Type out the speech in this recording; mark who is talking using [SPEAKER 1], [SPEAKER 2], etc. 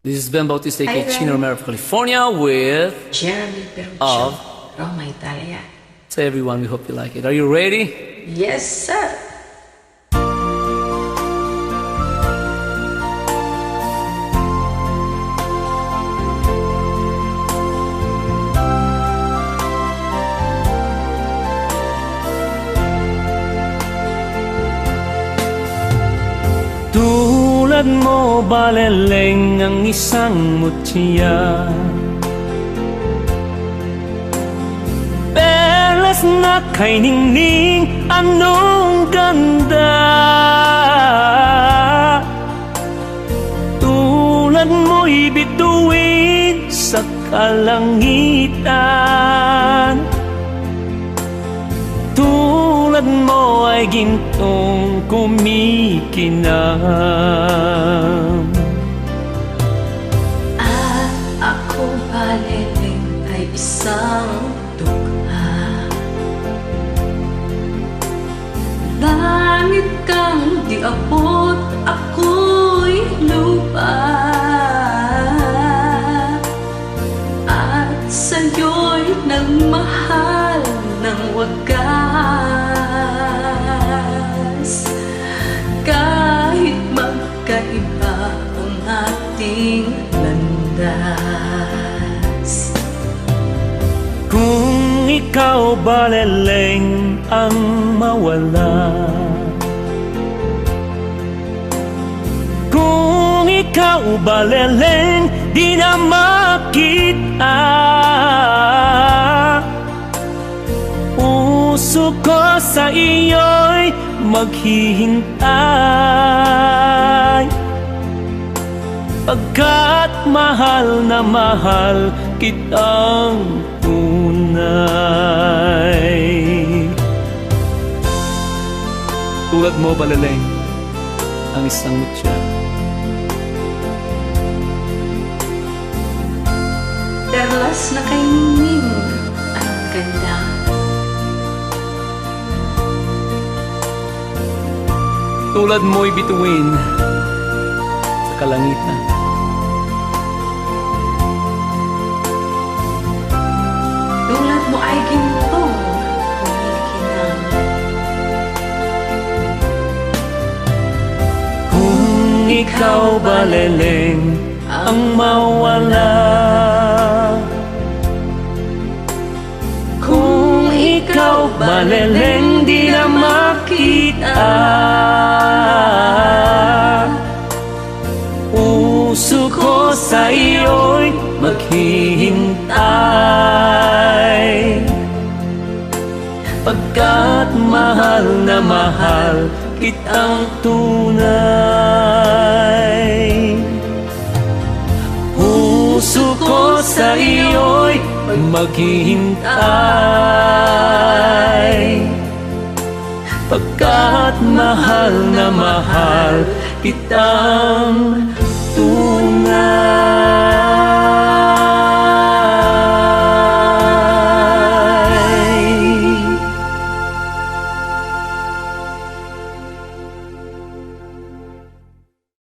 [SPEAKER 1] This is Ben Bautista,
[SPEAKER 2] Hi,
[SPEAKER 1] aka Chino
[SPEAKER 2] Ren.
[SPEAKER 1] Romero of California with
[SPEAKER 2] Jeremy Peruccio,
[SPEAKER 1] Of?
[SPEAKER 2] Roma, Italia.
[SPEAKER 1] Say everyone, we hope you like it. Are you ready?
[SPEAKER 2] Yes, sir.
[SPEAKER 1] Tulad mo baleleng ang isang mutya, perlas na kay ningning, anong ganda. Tulad mo'y bituin sa kalangitan, tulad mo ay gintong kumikinang.
[SPEAKER 2] At ako baleleng ay isang dukha. Langit kang di abot, ako'y lupa. At sa'yo'y nagmahal ng wagas. Kahit magkaiba ang ating landas.
[SPEAKER 1] Kung ikaw baleleng ang mawala, kung ikaw baleleng di na makita, puso ko sa iyo'y maghihintay, pagkat mahal na mahal kitang tunay. Tulad mo baleleng ang isang mutya,
[SPEAKER 2] Perlas na kay ningning, ang ganda.
[SPEAKER 1] tulad mo'y bituin sa kalangitan,
[SPEAKER 2] Tulad mo ay gintong kumikinang.
[SPEAKER 1] kung ikaw baleleng ang mawala, kung ikaw baleleng di na makita, puso ko sa iyo'y maghihintay, pagkat mahal na mahal kitang tunay. Puso ko sa iyo'y maghihintay, pagkat mahal na mahal kitang